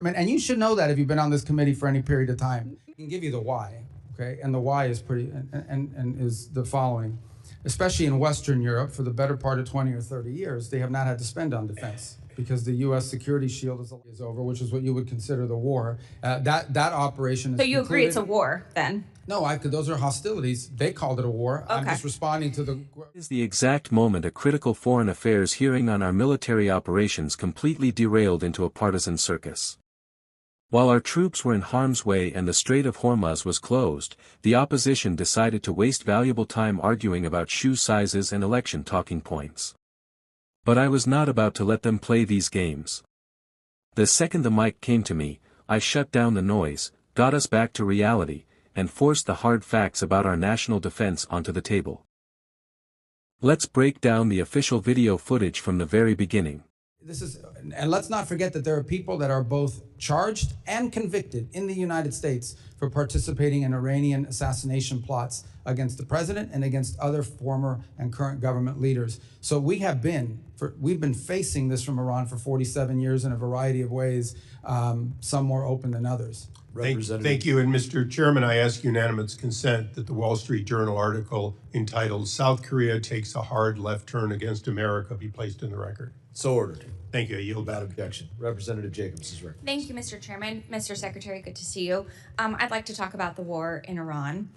And you should know that if you've been on this committee for any period of time. I can give you the why, okay? And the why is pretty, and is the following. Especially in Western Europe, for the better part of 20 or 30 years, they have not had to spend on defense because the U.S. security shield is over, which is what you would consider the war. That operation is So you agree concluded. it's a war, then? No, those are hostilities. They called it a war. Okay. I'm just responding to the... Is the exact moment a critical foreign affairs hearing on our military operations completely derailed into a partisan circus. While our troops were in harm's way and the Strait of Hormuz was closed, the opposition decided to waste valuable time arguing about shoe sizes and election talking points. But I was not about to let them play these games. The second the mic came to me, I shut down the noise, got us back to reality, and forced the hard facts about our national defense onto the table. Let's break down the official video footage from the very beginning. And let's not forget that there are people that are both charged and convicted in the United States for participating in Iranian assassination plots against the president and against other former and current government leaders. So we've been facing this from Iran for 47 years in a variety of ways, some more open than others. Thank you. And Mr. Chairman, I ask unanimous consent that the Wall Street Journal article entitled "South Korea Takes a Hard Left Turn Against America" be placed in the record. So ordered. Thank you. I yield Without back. objection. Representative Jacobs is recognized. Thank you, Mr. Chairman. Mr. Secretary, good to see you. I'd like to talk about the war in Iran.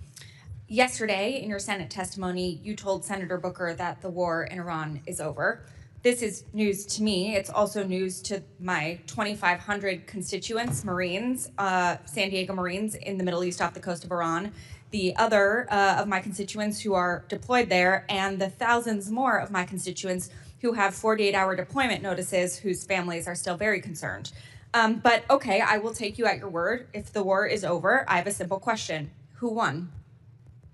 Yesterday, in your Senate testimony, you told Senator Booker that the war in Iran is over. This is news to me. It's also news to my 2,500 constituents, Marines, San Diego Marines in the Middle East off the coast of Iran, the other of my constituents who are deployed there, and the thousands more of my constituents who have 48-hour deployment notices whose families are still very concerned. But okay, I will take you at your word. If the war is over, I have a simple question. Who won?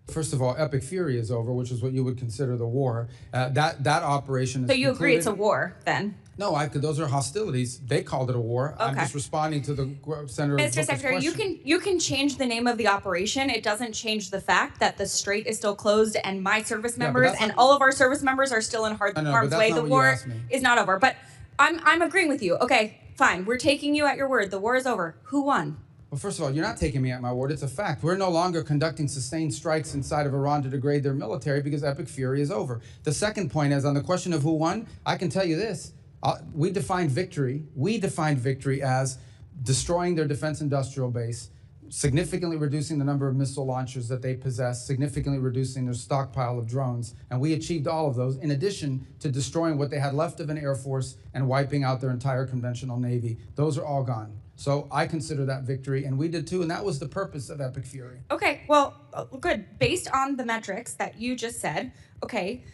First of all, epic fury is over, which is what you would consider the war. That operation is So you agree concluded. it's a war, then? No, those are hostilities. They called it a war. Okay. I'm just responding to the Senator Mr. Booker's Secretary, question. you can change the name of the operation. It doesn't change the fact that the strait is still closed and my service members and all of our service members are still in harm's way. The war is not over. But I'm agreeing with you. Okay, fine. We're taking you at your word. The war is over. Who won? Well, first of all, you're not taking me at my word. It's a fact. We're no longer conducting sustained strikes inside of Iran to degrade their military because epic fury is over. The second point is on the question of who won, I can tell you this. We defined victory as destroying their defense industrial base, significantly reducing the number of missile launchers that they possess, significantly reducing their stockpile of drones. And we achieved all of those, in addition to destroying what they had left of an Air Force and wiping out their entire conventional Navy. Those are all gone. So I consider that victory, and we did too, and that was the purpose of epic fury. Okay, well, good. Based on the metrics that you just said, okay,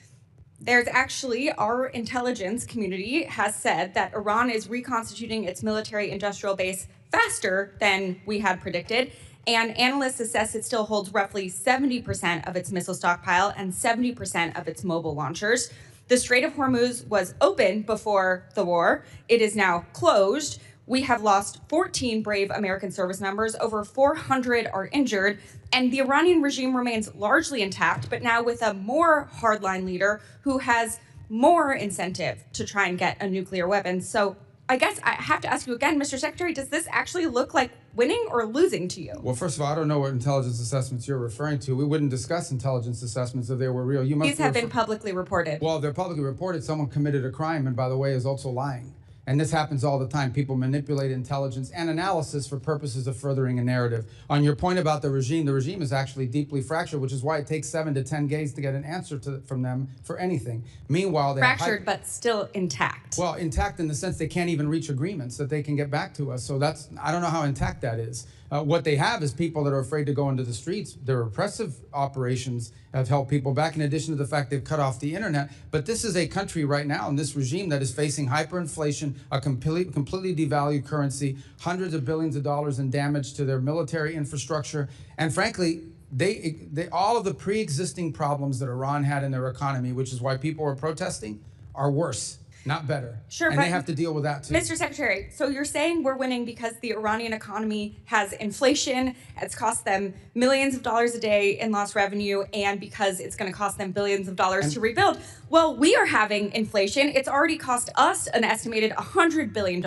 there's actually, our intelligence community has said that Iran is reconstituting its military industrial base faster than we had predicted. And analysts assess it still holds roughly 70% of its missile stockpile and 70% of its mobile launchers. The Strait of Hormuz was open before the war. It is now closed. We have lost 14 brave American service members, over 400 are injured, and the Iranian regime remains largely intact, but now with a more hardline leader who has more incentive to try and get a nuclear weapon. So I guess I have to ask you again, Mr. Secretary, does this actually look like winning or losing to you? Well, first of all, I don't know what intelligence assessments you're referring to. We wouldn't discuss intelligence assessments if they were real. These have been publicly reported. Well, they're publicly reported. Someone committed a crime, and by the way, is also lying. And this happens all the time. People manipulate intelligence and analysis for purposes of furthering a narrative. On your point about the regime is actually deeply fractured, which is why it takes 7 to 10 days to get an answer from them for anything. Meanwhile, fractured, but still intact. Well, intact in the sense they can't even reach agreements that they can get back to us. So I don't know how intact that is. What they have is people that are afraid to go into the streets. Their repressive operations have held people back, in addition to the fact they've cut off the internet. But this is a country right now, in this regime, that is facing hyperinflation, a completely devalued currency, hundreds of billions of dollars in damage to their military infrastructure. And frankly, they all of the pre-existing problems that Iran had in their economy, which is why people are protesting, are worse. Not better. Sure, and they have to deal with that too. Mr. Secretary, so you're saying we're winning because the Iranian economy has inflation, it's cost them millions of dollars a day in lost revenue, and because it's going to cost them billions of dollars to rebuild. Well, we are having inflation. It's already cost us an estimated $100 billion.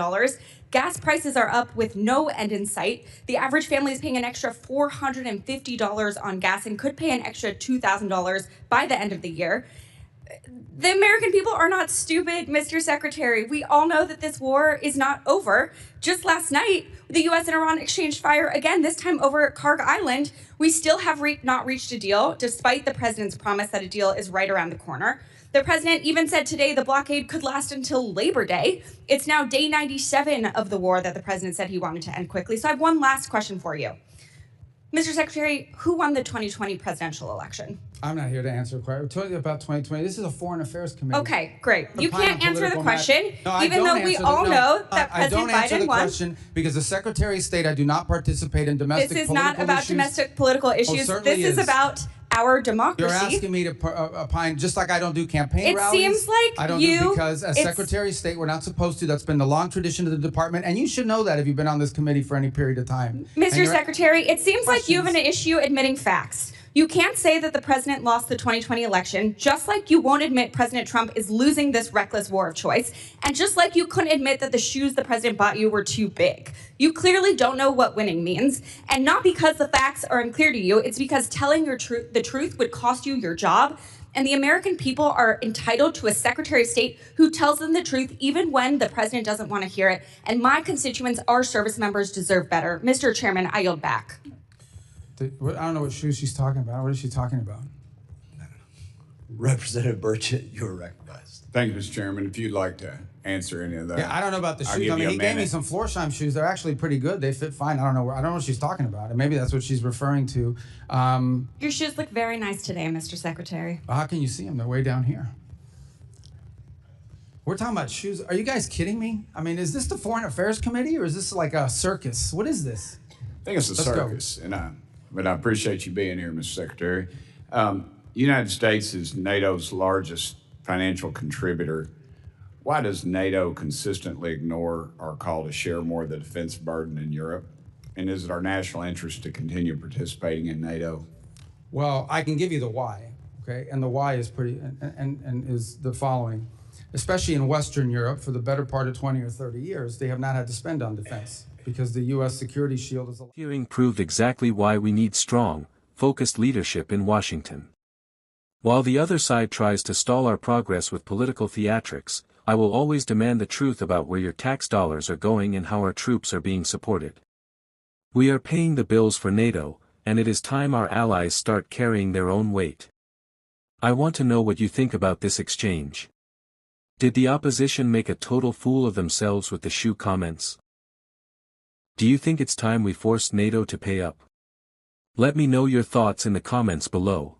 Gas prices are up with no end in sight. The average family is paying an extra $450 on gas and could pay an extra $2,000 by the end of the year. The American people are not stupid, Mr. Secretary. We all know that this war is not over. Just last night, the U.S. and Iran exchanged fire again, this time over Karg Island. We still have not reached a deal, despite the president's promise that a deal is right around the corner. The president even said today the blockade could last until Labor Day. It's now day 97 of the war that the president said he wanted to end quickly. So I have one last question for you. Mr. Secretary, who won the 2020 presidential election? I'm not here to answer a question. We're talking about 2020. This is a Foreign Affairs Committee. Okay, great. You can't answer the question, No, even though we all know that I don't President answer Biden the won. question because the Secretary of State, I do not participate in domestic This is political not about issues. domestic political issues. certainly This is is. about our democracy. You're asking me to opine, just like I don't do campaign It rallies. seems like I don't you- do because as it's- Secretary of State, we're not supposed to. That's been the long tradition of the department, and you should know that if you've been on this committee for any period of time. And Mr. you're- Secretary, it seems like you have an Questions. issue admitting facts. You can't say that the president lost the 2020 election, just like you won't admit President Trump is losing this reckless war of choice, and just like you couldn't admit that the shoes the president bought you were too big. You clearly don't know what winning means, and not because the facts are unclear to you, it's because telling the truth would cost you your job, and the American people are entitled to a Secretary of State who tells them the truth even when the president doesn't want to hear it, and my constituents, our service members, deserve better. Mr. Chairman, I yield back. I don't know what shoes she's talking about. What is she talking about? Representative Burchett, you are recognized. Thank you, Mr. Chairman. If you'd like to answer any of that. Yeah, I don't know about the I'll shoes. give I mean, you a he gave me minute. some Florsheim shoes. They're actually pretty good. They fit fine. I don't know what she's talking about. And maybe that's what she's referring to. Your shoes look very nice today, Mr. Secretary. How can you see them? They're way down here. We're talking about shoes. Are you guys kidding me? I mean, is this the Foreign Affairs Committee or is this like a circus? What is this? I think it's a Let's go. circus, but I appreciate you being here, Mr. Secretary. United States is NATO's largest financial contributor. Why does NATO consistently ignore our call to share more of the defense burden in Europe? And is it our national interest to continue participating in NATO? Well, I can give you the why, okay? And the why is pretty, and is the following. Especially in Western Europe, for the better part of 20 or 30 years, they have not had to spend on defense because the U.S. security shield is. Hearing proved exactly why we need strong, focused leadership in Washington. While the other side tries to stall our progress with political theatrics, I will always demand the truth about where your tax dollars are going and how our troops are being supported. We are paying the bills for NATO, and it is time our allies start carrying their own weight. I want to know what you think about this exchange. Did the opposition make a total fool of themselves with the shoe comments? Do you think it's time we forced NATO to pay up? Let me know your thoughts in the comments below.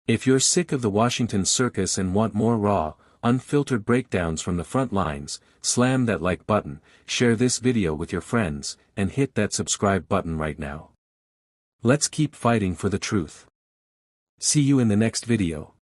If you're sick of the Washington circus and want more raw, unfiltered breakdowns from the front lines, slam that like button, share this video with your friends, and hit that subscribe button right now. Let's keep fighting for the truth. See you in the next video.